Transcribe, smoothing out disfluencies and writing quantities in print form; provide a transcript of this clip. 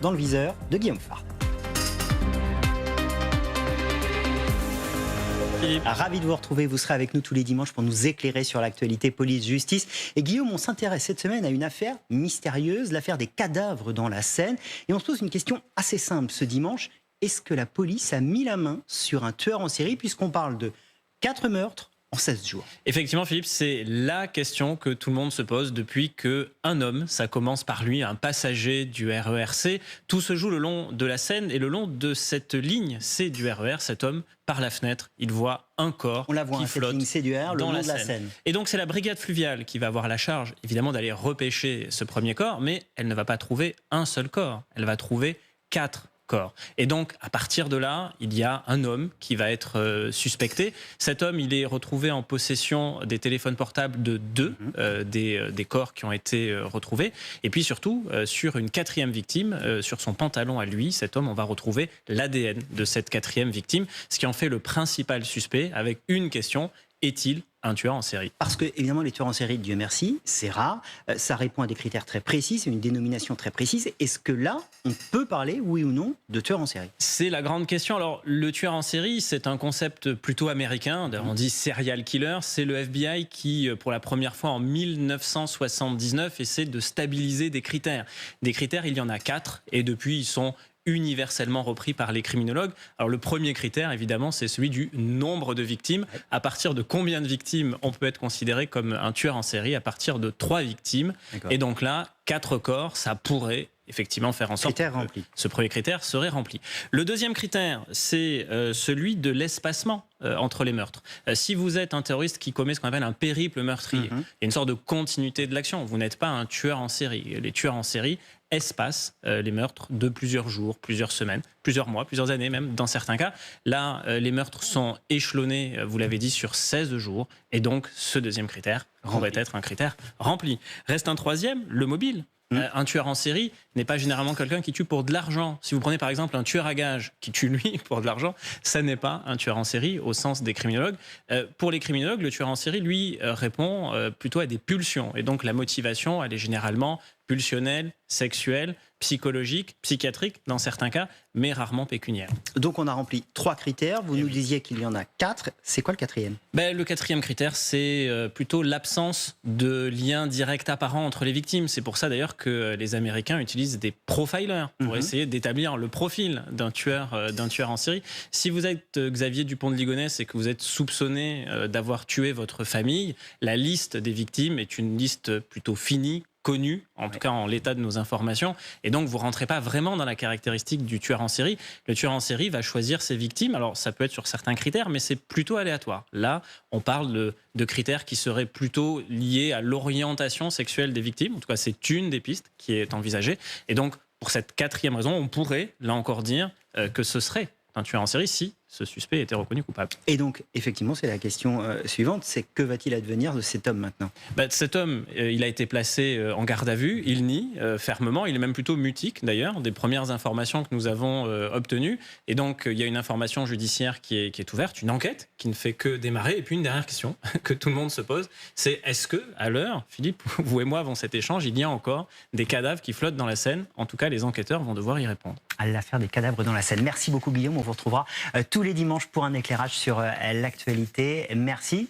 Dans le viseur de Guillaume Fard. Philippe. Ravi de vous retrouver, vous serez avec nous tous les dimanches pour nous éclairer sur l'actualité police-justice. Et Guillaume, on s'intéresse cette semaine à une affaire mystérieuse, l'affaire des cadavres dans la Seine. Et on se pose une question assez simple ce dimanche. Est-ce que la police a mis la main sur un tueur en série puisqu'on parle de 4 meurtres en 16 jours? Effectivement, Philippe, c'est la question que tout le monde se pose depuis qu'un homme, ça commence par lui, un passager du RERC, tout se joue le long de la Seine et le long de cette ligne C du RER, cet homme, par la fenêtre, il voit un corps On la voit, qui cette flotte ligne C du RER, le dans long la de la Seine. Seine. Et donc c'est la brigade fluviale qui va avoir la charge, évidemment, d'aller repêcher ce premier corps, mais elle ne va pas trouver un seul corps, elle va trouver 4 corps. Et donc, à partir de là, il y a un homme qui va être suspecté. Cet homme, il est retrouvé en possession des téléphones portables de deux des corps qui ont été retrouvés. Et puis surtout, sur une 4e victime, sur son pantalon à lui, cet homme, on va retrouver l'ADN de cette 4e victime, ce qui en fait le principal suspect, avec une question: est-il un tueur en série? Parce que, évidemment, les tueurs en série, Dieu merci, c'est rare. Ça répond à des critères très précis, c'est une dénomination très précise. Est-ce que là, on peut parler, oui ou non, de tueur en série? C'est la grande question. Alors, le tueur en série, c'est un concept plutôt américain. On dit serial killer. C'est le FBI qui, pour la première fois en 1979, essaie de stabiliser des critères. Des critères, il y en a 4, et depuis, ils sont universellement repris par les criminologues. Alors le premier critère, évidemment, c'est celui du nombre de victimes. À partir de combien de victimes on peut être considéré comme un tueur en série? À partir de 3 victimes. Et donc là, 4 corps, ça pourrait effectivement faire en sorte que ce premier critère serait rempli. Le deuxième critère, c'est celui de l'espacement entre les meurtres. Si vous êtes un terroriste qui commet ce qu'on appelle un périple meurtrier, il y a une sorte de continuité de l'action. Vous n'êtes pas un tueur en série. Les tueurs en série espacent les meurtres de plusieurs jours, plusieurs semaines, plusieurs mois, plusieurs années même, dans certains cas. Là, les meurtres sont échelonnés, vous l'avez dit, sur 16 jours. Et donc, ce deuxième critère pourrait être un critère rempli. Reste un troisième, le mobile. Un tueur en série n'est pas généralement quelqu'un qui tue pour de l'argent. Si vous prenez par exemple un tueur à gages qui tue lui pour de l'argent, ça n'est pas un tueur en série au sens des criminologues. Pour les criminologues, le tueur en série, lui, répond plutôt à des pulsions. Et donc la motivation, elle est généralement pulsionnelle, sexuelle, psychologique, psychiatrique dans certains cas, mais rarement pécuniaire. Donc on a rempli 3 critères, vous nous disiez qu'il y en a 4, c'est quoi le 4e? Le 4e critère, c'est plutôt l'absence de lien direct apparent entre les victimes. C'est pour ça d'ailleurs que les Américains utilisent des profilers pour essayer d'établir le profil d'un tueur en série. Si vous êtes Xavier Dupont de Ligonnès et que vous êtes soupçonné d'avoir tué votre famille, la liste des victimes est une liste plutôt finie, connu, en tout cas en l'état de nos informations, et donc vous ne rentrez pas vraiment dans la caractéristique du tueur en série. Le tueur en série va choisir ses victimes, alors ça peut être sur certains critères, mais c'est plutôt aléatoire. Là, on parle de critères qui seraient plutôt liés à l'orientation sexuelle des victimes, en tout cas c'est une des pistes qui est envisagée, et donc pour cette 4e raison, on pourrait, là encore, dire que ce serait un tueur en série si ce suspect était reconnu coupable. Et donc, effectivement, c'est la question suivante, c'est que va-t-il advenir de cet homme maintenant? Cet homme, il a été placé en garde à vue, il nie fermement, il est même plutôt mutique d'ailleurs, des premières informations que nous avons obtenues. Et donc, il y a une information judiciaire qui est ouverte, une enquête qui ne fait que démarrer. Et puis une dernière question que tout le monde se pose, c'est est-ce que, à l'heure, Philippe, vous et moi avons cet échange, il y a encore des cadavres qui flottent dans la Seine? En tout cas, les enquêteurs vont devoir y répondre. À l'affaire des cadavres dans la Seine. Merci beaucoup Guillaume, on vous retrouvera tous les dimanches pour un éclairage sur l'actualité. Merci